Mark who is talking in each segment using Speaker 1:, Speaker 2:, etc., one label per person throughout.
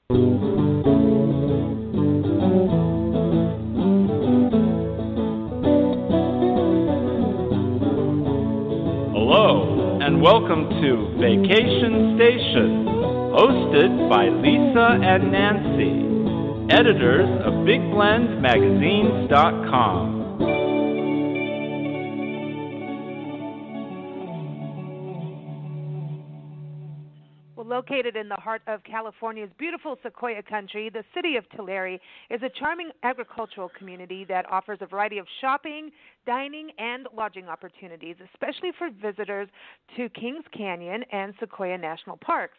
Speaker 1: Hello, and welcome to Vacation Station, hosted by Lisa and Nancy, editors of BigBlendMagazines.com.
Speaker 2: Located in the heart of California's beautiful Sequoia country, the city of Tulare is a charming agricultural community that offers a variety of shopping, dining, and lodging opportunities, especially for visitors to Kings Canyon and Sequoia National Parks.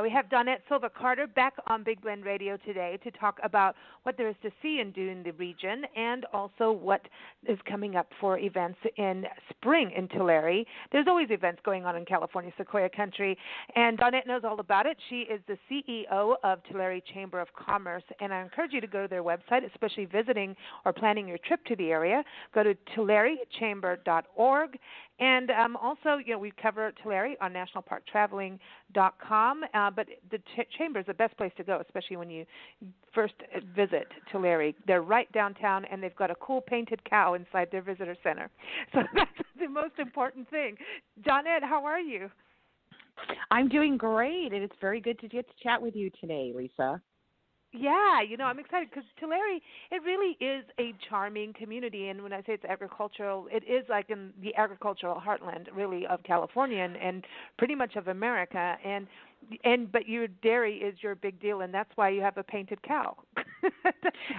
Speaker 2: We have Donnette Silva back on Big Blend Radio today to talk about what there is to see and do in the region, and also what is coming up for events in spring in Tulare. There's always events going on in California, Sequoia country, and Donnette knows all about it. She is the CEO of Tulare Chamber of Commerce, and I encourage you to go to their website, especially visiting or planning your trip to the area. Go to TulareChamber.org. And also, we cover Tulare on nationalparktraveling.com, but the Chamber is the best place to go, especially when you first visit Tulare. They're right downtown, and they've got a cool painted cow inside their visitor center. So that's the most important thing. Donnette, how are you?
Speaker 3: I'm doing great, and it's very good to get to chat with you today, Lisa.
Speaker 2: Yeah, I'm excited because Tulare, it really is a charming community. And when I say it's agricultural, it is like in the agricultural heartland, really, of California and pretty much of America. But your dairy is your big deal, and that's why you have a painted cow.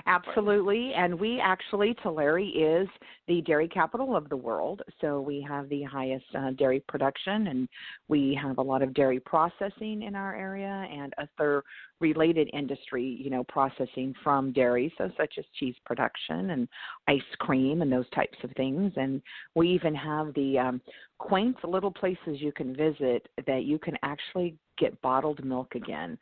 Speaker 3: Absolutely. And Tulare is the dairy capital of the world. So we have the highest dairy production, and we have a lot of dairy processing in our area and other related industry, processing from dairy, so such as cheese production and ice cream and those types of things. And we even have the quaint little places you can visit that you can actually get bottled milk again.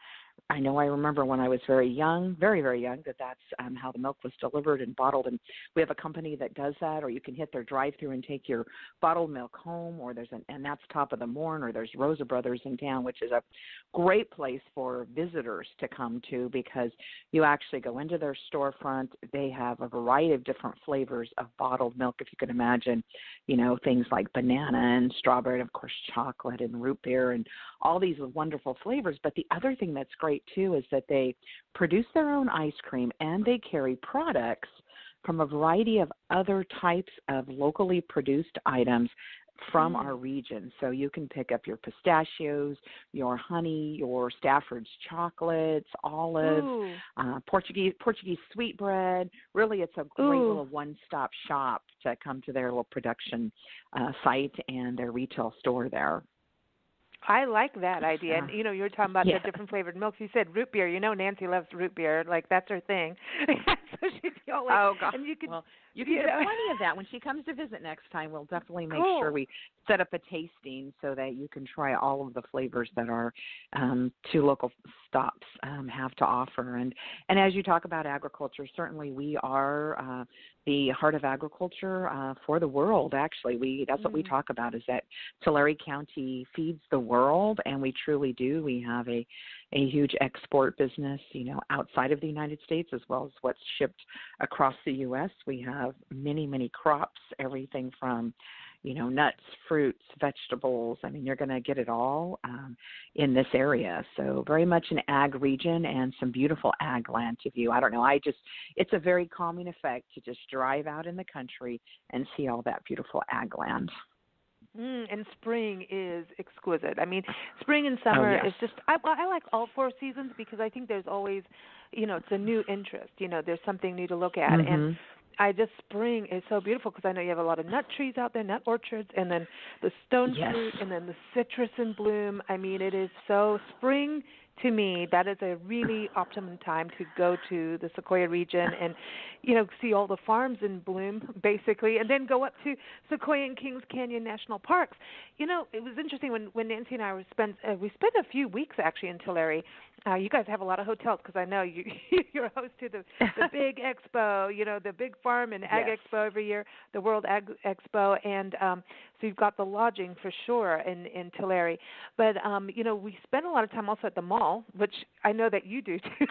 Speaker 3: I remember when I was very young, very, very young, that's how the milk was delivered and bottled. And we have a company that does that, or you can hit their drive-through and take your bottled milk home, or and that's Top of the Morn, or there's Rosa Brothers in town, which is a great place for visitors to come to because you actually go into their storefront. They have a variety of different flavors of bottled milk, if you can imagine, things like banana and strawberry, and of course chocolate and root beer and all these wonderful flavors. But the other thing that's great too is that they produce their own ice cream, and they carry products from a variety of other types of locally produced items from our region. So you can pick up your pistachios, your honey, your Stafford's chocolates, olives, Portuguese sweetbread. Really, it's a great little one-stop shop to come to their little production site and their retail store there.
Speaker 2: I like that idea. And, you were talking about the different flavored milks. You said root beer. Nancy loves root beer. Like, that's her thing. So she'd be all like,
Speaker 3: oh, God.
Speaker 2: And you can
Speaker 3: get plenty of that. When she comes to visit next time, we'll definitely make sure we set up a tasting so that you can try all of the flavors that our two local stops have to offer. And as you talk about agriculture, certainly we are the heart of agriculture for the world, actually. That's what we talk about, is that Tulare County feeds the world, and we truly do. We have a huge export business, outside of the United States, as well as what's shipped across the U.S. We have many, many crops, everything from, nuts, fruits, vegetables. I mean, you're going to get it all in this area. So very much an ag region and some beautiful ag land to view. I don't know. It's a very calming effect to just drive out in the country and see all that beautiful ag land.
Speaker 2: And spring is exquisite. I mean, spring and summer is just, I like all four seasons because I think there's always, it's a new interest. There's something new to look at. And spring is so beautiful because I know you have a lot of nut trees out there, nut orchards, and then the stone fruit, and then the citrus in bloom. I mean, it is so spring. To me, that is a really optimum time to go to the Sequoia region and, see all the farms in bloom, basically, and then go up to Sequoia and Kings Canyon National Parks. It was interesting when Nancy and I we spent a few weeks, actually, in Tulare. You guys have a lot of hotels because I know you're host to the big expo, the big farm and ag expo every year, the World Ag Expo, and so you've got the lodging for sure in Tulare. But, we spent a lot of time also at the mall. mall, which I know that you do too.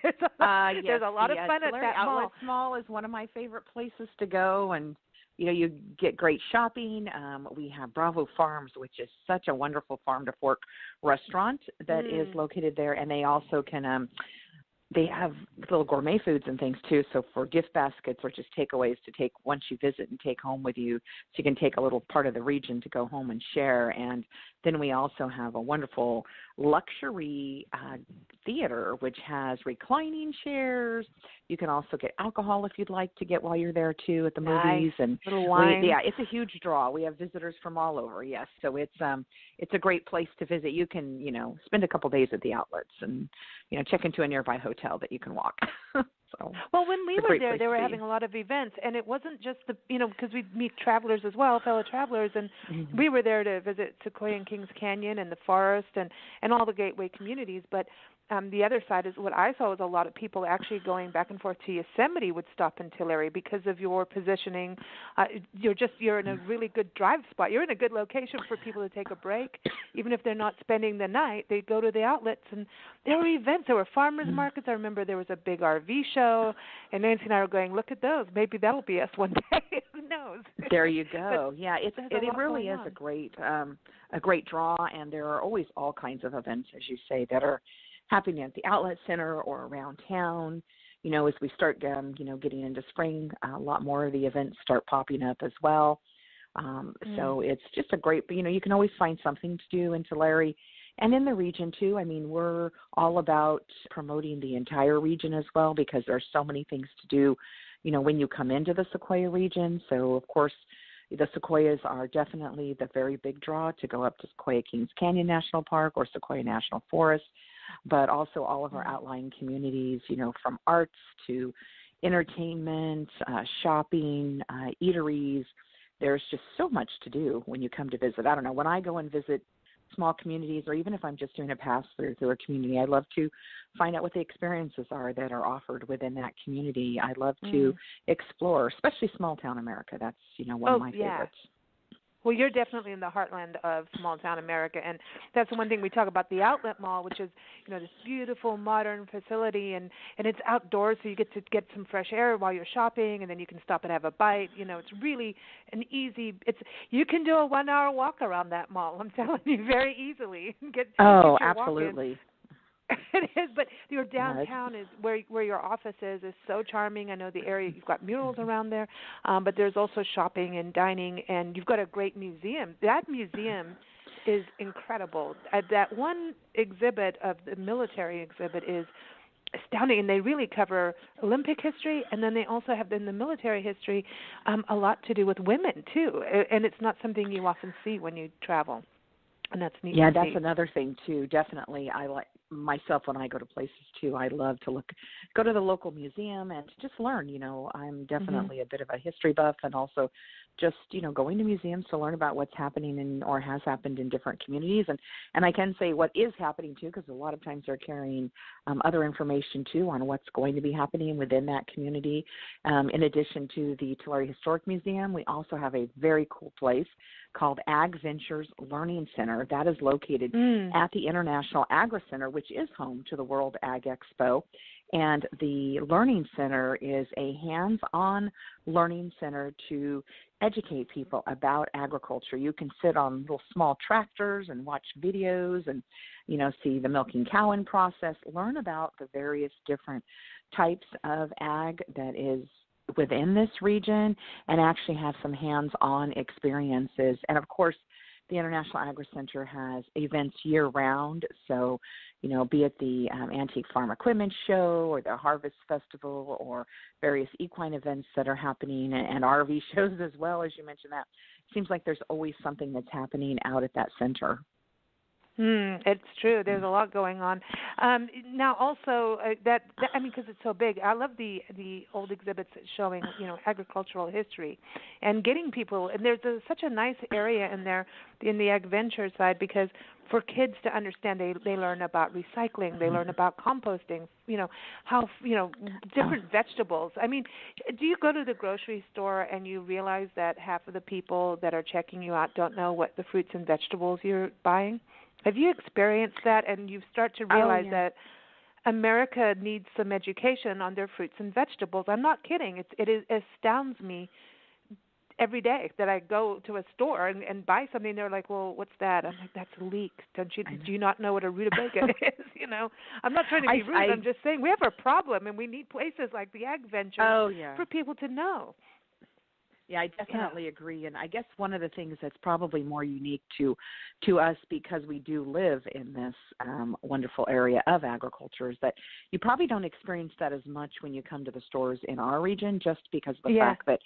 Speaker 2: There's a lot of fun at that mall.
Speaker 3: Outlet Mall is one of my favorite places to go, and you get great shopping. We have Bravo Farms, which is such a wonderful farm to fork restaurant that is located there, and they also can they have little gourmet foods and things too. So for gift baskets or just takeaways to take once you visit and take home with you, so you can take a little part of the region to go home and share. And then we also have a wonderful luxury theater, which has reclining chairs. You can also get alcohol if you'd like to get while you're there too at the movies. And
Speaker 2: little wine.
Speaker 3: It's a huge draw. We have visitors from all over. Yes, so it's a great place to visit. You can spend a couple days at the outlets and check into a nearby hotel that you can walk. So,
Speaker 2: well, when we were there, they were having a lot of events, and it wasn't just because we meet travelers as well, fellow travelers, and we were there to visit Sequoia and Kings Canyon and the forest and all the gateway communities, but the other side is what I saw was a lot of people actually going back and forth to Yosemite would stop in Tulare because of your positioning. You're in a really good drive spot. You're in a good location for people to take a break. Even if they're not spending the night, they go to the outlets, and there were events. There were farmers markets. I remember there was a big RV show, and Nancy and I were going, look at those. Maybe that'll be us one day. Who knows?
Speaker 3: There you go. Yeah, it really is a great draw, and there are always all kinds of events, as you say, that are happening at the outlet center or around town. As we start, getting into spring, a lot more of the events start popping up as well. So it's just a great, you can always find something to do in Tulare and in the region too. I mean, we're all about promoting the entire region as well because there's so many things to do, when you come into the Sequoia region. So of course, the Sequoias are definitely the very big draw to go up to Sequoia Kings Canyon National Park or Sequoia National Forest, but also all of our outlying communities, from arts to entertainment, shopping, eateries. There's just so much to do when you come to visit. I don't know, when I go and visit small communities, or even if I'm just doing a pass through a community, I love to find out what the experiences are that are offered within that community. I love to explore, especially small town America. That's, one of my favorites.
Speaker 2: Well, you're definitely in the heartland of small town America, and that's the one thing we talk about, the outlet mall, which is, this beautiful modern facility, and it's outdoors, so you get to get some fresh air while you're shopping, and then you can stop and have a bite. It's really you can do a 1 hour walk around that mall, I'm telling you, very easily. Get your
Speaker 3: absolutely.
Speaker 2: It is, but your downtown is where your office is so charming. I know the area, you've got murals around there, but there's also shopping and dining, and you've got a great museum. That museum is incredible. That one exhibit of the military exhibit is astounding, and they really cover Olympic history, and then they also have in the military history a lot to do with women too, and it's not something you often see when you travel. And that's neat.
Speaker 3: Yeah, that's another thing too. Definitely, I like myself when I go to places too. I love to go to the local museum and to just learn. I'm definitely a bit of a history buff, and also just going to museums to learn about what's happening or has happened in different communities. And I can say what is happening too, because a lot of times they're carrying other information too on what's going to be happening within that community. In addition to the Tulare Historic Museum, we also have a very cool place called Ag Ventures Learning Center. That is located at the International Agri Center, which is home to the World Ag Expo. And the Learning Center is a hands-on learning center to educate people about agriculture. You can sit on little small tractors and watch videos and, see the milking cow in process, learn about the various different types of ag that is within this region, and actually have some hands-on experiences. And of course, the International Agri Center has events year-round, so, be it the Antique Farm Equipment Show or the Harvest Festival or various equine events that are happening, and RV shows as well, as you mentioned that. It seems like there's always something that's happening out at that center.
Speaker 2: It's true. There's a lot going on. Now, also, because it's so big, I love the old exhibits showing, agricultural history and getting people. And there's such a nice area in there in the Ag Venture side, because for kids to understand, they learn about recycling, they learn about composting, how, different vegetables. I mean, do you go to the grocery store and you realize that half of the people that are checking you out don't know what the fruits and vegetables you're buying? Have you experienced that, and you start to realize that America needs some education on their fruits and vegetables? I'm not kidding. It astounds me every day that I go to a store and buy something. They're like, "Well, what's that?" I'm like, "That's a leek. Do you not know what a rutabaga is?" I'm not trying to be rude. I'm just saying we have a problem, and we need places like the Ag Ventures for people to know.
Speaker 3: Yeah, I definitely agree. And I guess one of the things that's probably more unique to us, because we do live in this wonderful area of agriculture, is that you probably don't experience that as much when you come to the stores in our region, just because of the fact that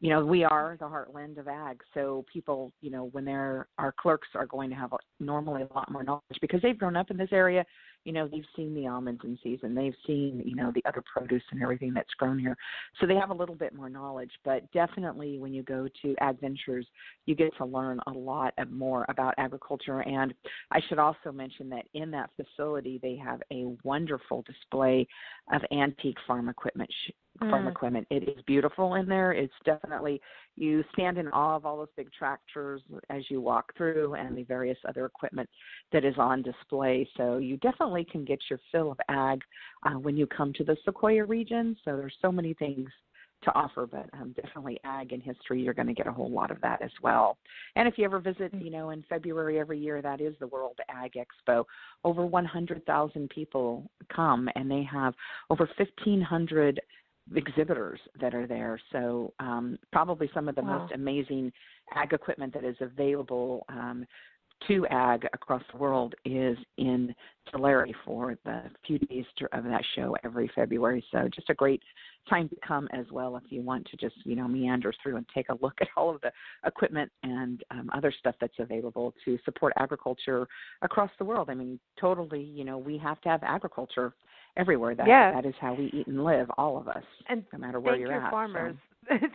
Speaker 3: we are the heartland of ag. So people, when our clerks are going to have normally a lot more knowledge because they've grown up in this area. They've seen the almonds in season. They've seen, the other produce and everything that's grown here. So they have a little bit more knowledge. But definitely when you go to Ag Ventures, you get to learn a lot more about agriculture. And I should also mention that in that facility, they have a wonderful display of antique farm equipment. It is beautiful in there. It's definitely, you stand in awe of all those big tractors as you walk through and the various other equipment that is on display. So you definitely can get your fill of ag when you come to the Sequoia region. So there's so many things to offer, but definitely ag and history, you're going to get a whole lot of that as well. And if you ever visit, in February every year, that is the World Ag Expo. Over 100,000 people come, and they have over 1,500 exhibitors that are there. So probably some of the most amazing ag equipment that is available to ag across the world is in Tulare for the few days of that show every February. So just a great time to come as well if you want to just, meander through and take a look at all of the equipment and other stuff that's available to support agriculture across the world. I mean, totally, we have to have agriculture everywhere. That is how we eat and live, all of us,
Speaker 2: and
Speaker 3: no matter where you're at.
Speaker 2: Farmers.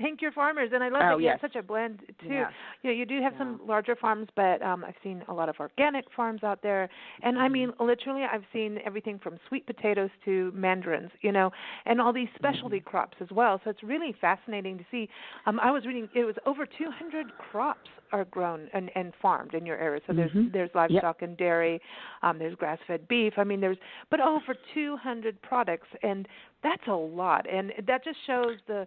Speaker 2: Thank your farmers. And I love that you have such a blend, too. Yeah. You do have some larger farms, but I've seen a lot of organic farms out there. And, I mean, literally, I've seen everything from sweet potatoes to mandarins, and all these specialty crops as well. So it's really fascinating to see. I was reading, it was over 200 crops are grown and farmed in your area. So there's livestock and dairy, there's grass-fed beef. I mean, but over 200 products, and that's a lot. And that just shows the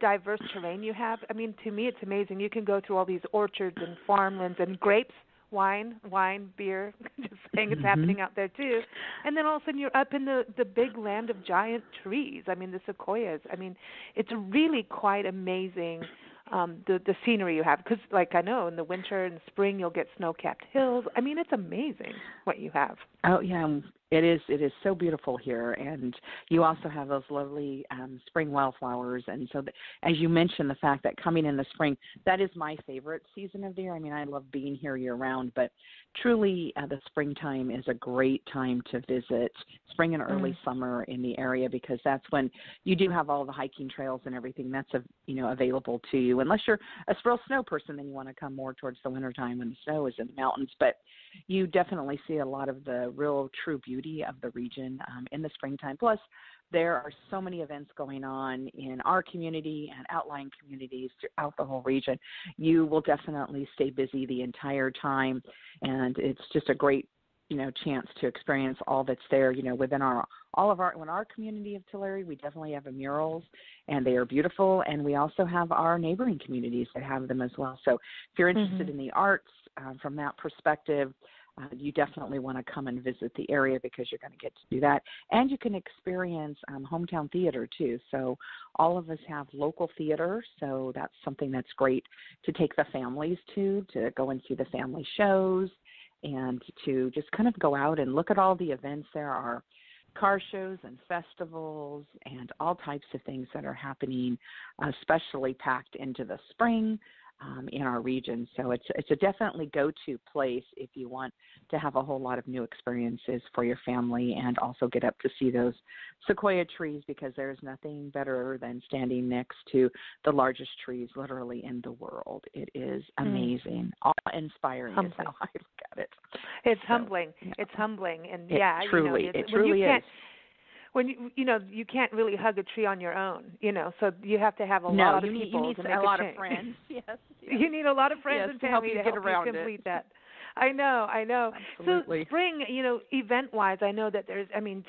Speaker 2: diverse terrain you have. I mean, to me, it's amazing. You can go through all these orchards and farmlands and grapes, wine, beer, just saying it's happening out there too. And then all of a sudden you're up in the big land of giant trees. I mean, the sequoias. I mean, it's really quite amazing the scenery you have. Because, like I know, in the winter and spring you'll get snow-capped hills. I mean, it's amazing what you have.
Speaker 3: Oh, yeah. It is so beautiful here, and you also have those lovely spring wildflowers. And so, as you mentioned, the fact that coming in the spring, that is my favorite season of the year. I mean, I love being here year-round, but truly the springtime is a great time to visit, spring and early summer in the area, because that's when you do have all the hiking trails and everything that's available to you. Unless you're a real snow person, then you want to come more towards the wintertime when the snow is in the mountains. But you definitely see a lot of the real true beauty of the region in the springtime. Plus, there are so many events going on in our community and outlying communities throughout the whole region. You will definitely stay busy the entire time, and it's just a great chance to experience all that's there. Within our community of Tulare, we definitely have murals, and they are beautiful. And we also have our neighboring communities that have them as well. So if you're interested in the arts from that perspective, you definitely want to come and visit the area, because you're going to get to do that. And you can experience hometown theater, too. So all of us have local theater, so that's something that's great to take the families to go and see the family shows and to just kind of go out and look at all the events. There are car shows and festivals and all types of things that are happening, especially packed into the spring in our region. So it's a definitely go-to place if you want to have a whole lot of new experiences for your family and also get up to see those sequoia trees, because there's nothing better than standing next to the largest trees literally in the world. It is amazing, awe-inspiring is how I look at it.
Speaker 2: It's humbling. Yeah. It's humbling, and
Speaker 3: it truly is.
Speaker 2: When you can't really hug a tree on your own, so you have to have a lot of people.
Speaker 3: You need
Speaker 2: to make
Speaker 3: a lot
Speaker 2: change.
Speaker 3: of friends. Yes.
Speaker 2: You need a lot of friends and family to
Speaker 3: get
Speaker 2: help
Speaker 3: around
Speaker 2: you complete that. I know.
Speaker 3: Absolutely.
Speaker 2: So spring, event-wise, I know that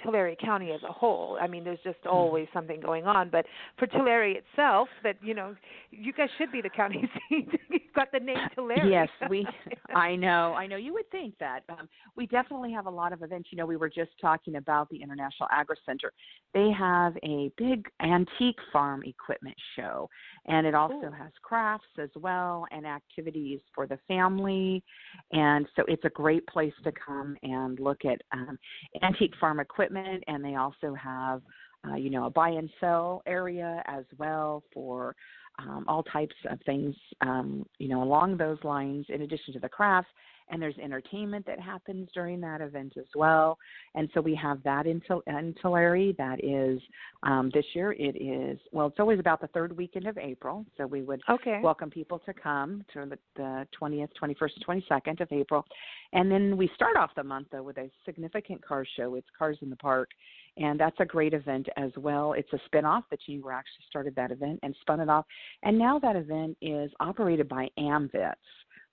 Speaker 2: Tulare County as a whole, there's just always something going on. But for Tulare itself, you guys should be the county seat. You've got the name Tulare.
Speaker 3: Yes, I know. You would think that. We definitely have a lot of events. We were just talking about the International Agri Center. They have a big antique farm equipment show, and it also has crafts as well and activities for the family. And so it's a great place to come and look at antique farm equipment, and they also have, a buy and sell area as well for all types of things, along those lines, in addition to the crafts. And there's entertainment that happens during that event as well. And so we have that in Tulare. That is, this year it is, it's always about the third weekend of April. So we would welcome people to come to the 20th, 21st, and 22nd of April. And then we start off the month, though, with a significant car show. It's Cars in the Park. And that's a great event as well. It's a spinoff. The chamber actually started that event and spun it off. And now that event is operated by AMVETS,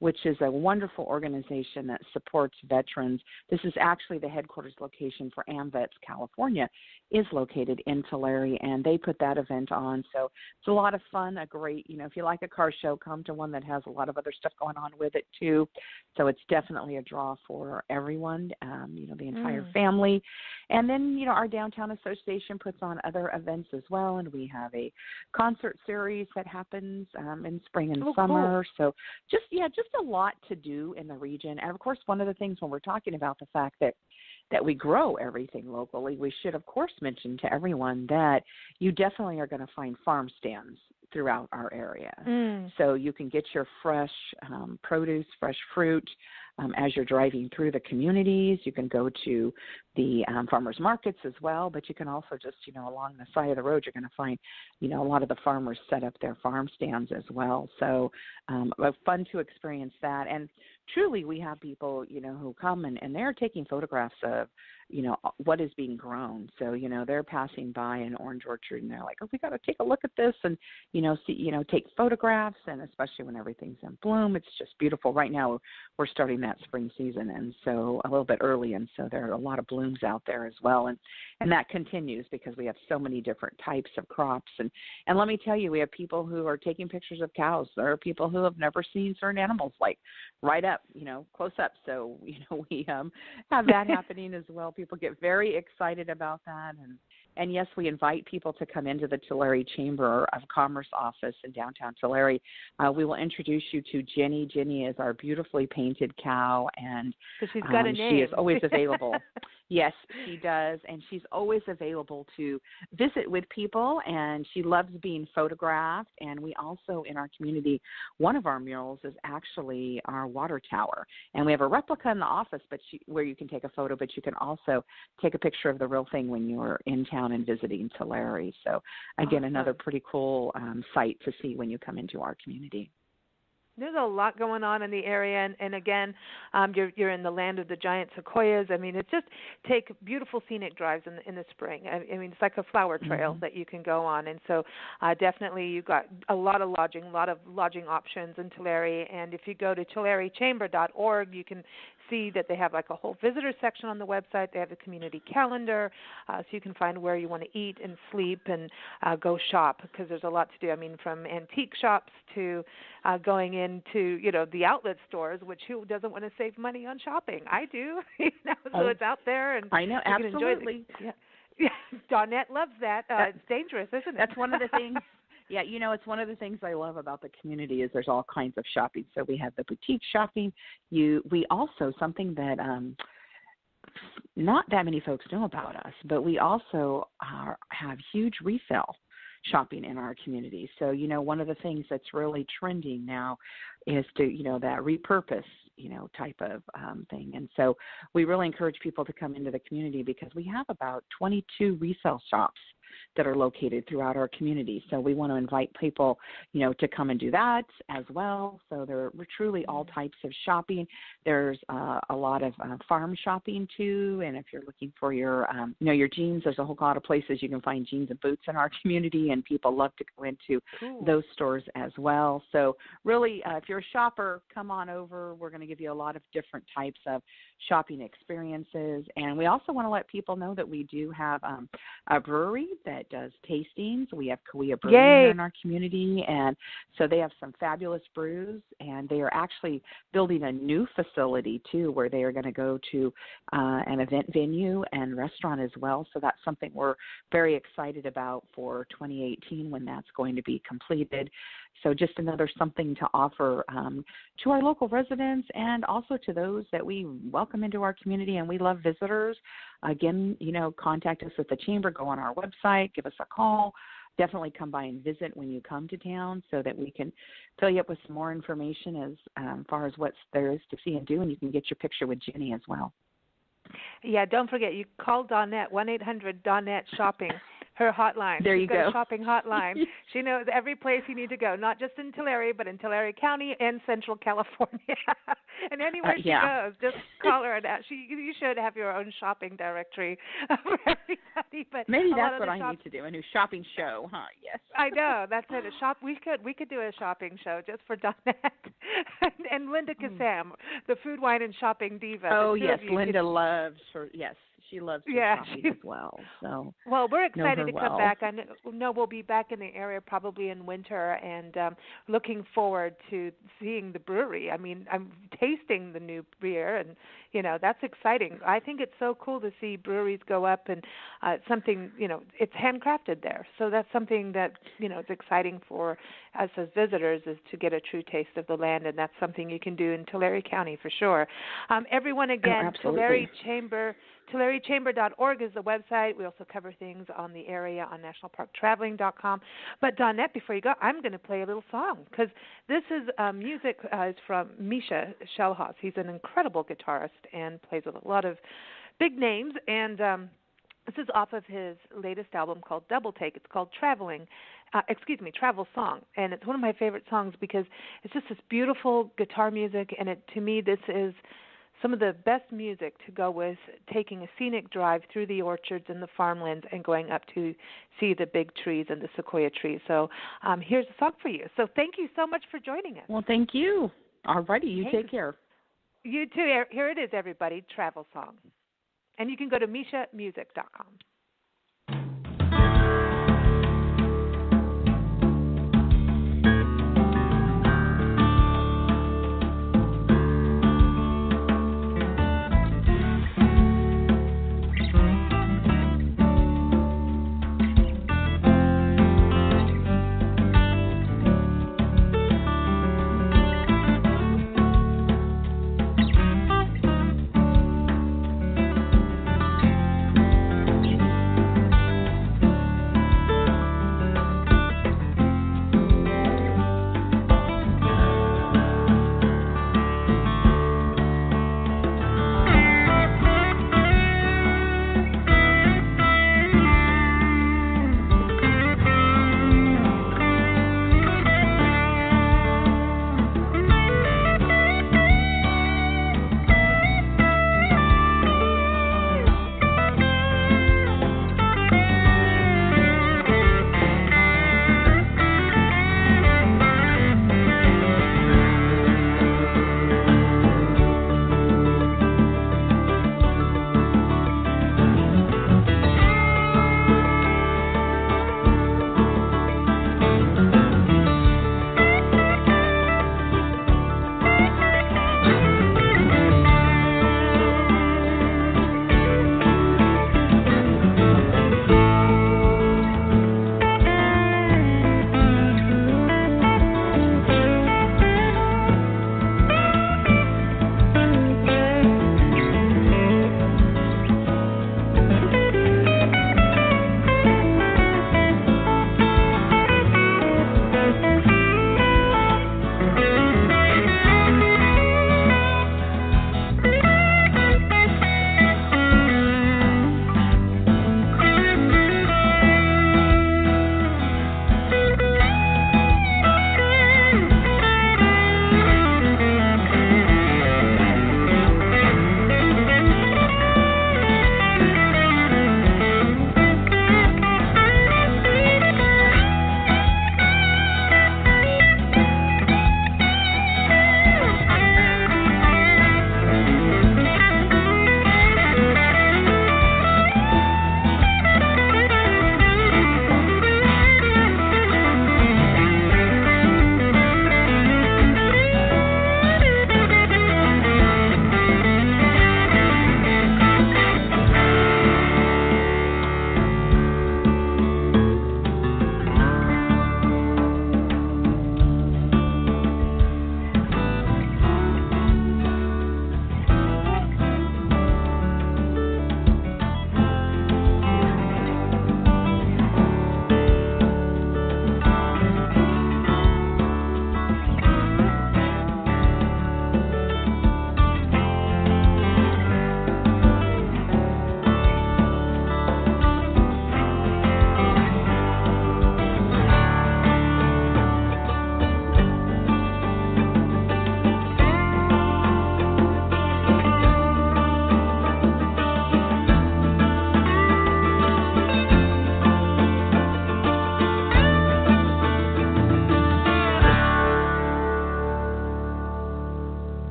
Speaker 3: which is a wonderful organization that supports veterans. This is actually the headquarters location for AMVETS California, is located in Tulare, and they put that event on. So it's a lot of fun, a great, if you like a car show, come to one that has a lot of other stuff going on with it too. So it's definitely a draw for everyone, the entire family. And then, our downtown association puts on other events as well, and we have a concert series that happens in spring and summer.
Speaker 2: Cool.
Speaker 3: So just a lot to do in the region. And of course, one of the things when we're talking about the fact that we grow everything locally, we should of course mention to everyone that you definitely are going to find farm stands throughout our area. So you can get your fresh produce, fresh fruit as you're driving through the communities. You can go to the farmers markets as well, but you can also just, along the side of the road, you're going to find, a lot of the farmers set up their farm stands as well. So fun to experience that. And truly we have people, who come and they're taking photographs of, what is being grown. So, they're passing by an orange orchard and they're like, we got to take a look at this and, take photographs. And especially when everything's in bloom, it's just beautiful. Right now we're starting that spring season, and so a little bit early. And so there are a lot of blooms out there as well. And that continues because we have so many different types of crops. And let me tell you, we have people who are taking pictures of cows. There are people who have never seen certain animals, like right up, close up. So, we have that happening as well. People get very excited about that. And yes, we invite people to come into the Tulare Chamber of Commerce office in downtown Tulare. We will introduce you to Jenny. Jenny is our beautifully painted cow, and
Speaker 2: she's got a name.
Speaker 3: She is always available. Yes, she does, and she's always available to visit with people, and she loves being photographed. And we also, in our community, one of our murals is actually our water tower, and we have a replica in the office where you can take a photo, but you can also take a picture of the real thing when you're in town and visiting Tulare. So, again, another pretty cool site to see when you come into our community.
Speaker 2: There's a lot going on in the area, and again, you're in the land of the giant sequoias. It's just take beautiful scenic drives in the spring. It's like a flower trail that you can go on, and so definitely you've got a lot of lodging options in Tulare. And if you go to tularechamber.org, you can see that they have like a whole visitor section on the website. They have a community calendar, so you can find where you want to eat and sleep and go shop, because there's a lot to do. From antique shops to going into, the outlet stores, which who doesn't want to save money on shopping? I do. So it's out there, and
Speaker 3: I know,
Speaker 2: you
Speaker 3: absolutely.
Speaker 2: Can enjoy Donnette loves that. It's dangerous, isn't it?
Speaker 3: That's one of the things. Yeah, it's one of the things I love about the community is there's all kinds of shopping. So we have the boutique shopping. We also, something that not that many folks know about us, but we also have huge resale shopping in our community. So, one of the things that's really trending now is to, that repurpose, type of thing. And so we really encourage people to come into the community because we have about 22 resale shops that are located throughout our community. So we want to invite people, to come and do that as well. So there are truly all types of shopping. There's a lot of farm shopping too. And if you're looking for your, your jeans, there's a whole lot of places you can find jeans and boots in our community, and people love to go into those stores as well. So really, if you're a shopper, come on over. We're going to give you a lot of different types of shopping experiences. And we also want to let people know that we do have a brewery that does tastings. We have Kauai Brewing here in our community, and so they have some fabulous brews, and they are actually building a new facility too, where they are going to go to an event venue and restaurant as well. So that's something we're very excited about for 2018 when that's going to be completed. So just another something to offer to our local residents and also to those that we welcome into our community, and we love visitors. Again, contact us at the Chamber, go on our website, give us a call. Definitely come by and visit when you come to town so that we can fill you up with some more information as far as what there is to see and do, and you can get your picture with Jenny as well.
Speaker 2: Yeah, don't forget, you call Donnette, 1-800-DONNETTE Shopping. Her hotline.
Speaker 3: There you
Speaker 2: She's got
Speaker 3: go.
Speaker 2: A shopping hotline. She knows every place you need to go, not just in Tulare, but in Tulare County and Central California. And anywhere she goes, just call her. And you should have your own shopping directory for everybody. But
Speaker 3: maybe that's what I need to do, a new shopping show, huh? Yes.
Speaker 2: I know. That's it. We could do a shopping show just for Donnette and Linda Kassam, the food, wine, and shopping diva.
Speaker 3: Oh, yes. Linda loves her. Yes. She loves shopping as well. So,
Speaker 2: well, we're excited to come back. I know we'll be back in the area probably in winter, and looking forward to seeing the brewery. I mean, I'm tasting the new beer, and that's exciting. I think it's so cool to see breweries go up, and something it's handcrafted there. So that's something that is exciting for us as visitors, is to get a true taste of the land, and that's something you can do in Tulare County for sure. Everyone, again, Tulare Chamber. TulareChamber.org is the website. We also cover things on the area on nationalparktraveling.com. But Donnette, before you go, I'm going to play a little song, because this is music is from Misha Shellhaus. He's an incredible guitarist and plays with a lot of big names. And this is off of his latest album called Double Take. It's called Travel Song. And it's one of my favorite songs because it's just this beautiful guitar music. And to me, this is some of the best music to go with taking a scenic drive through the orchards and the farmlands and going up to see the big trees and the sequoia trees. So here's a song for you. So thank you so much for joining us.
Speaker 3: Well, thank you. All righty. You take care.
Speaker 2: You too. Here it is, everybody, Travel Song. And you can go to MishaMusic.com.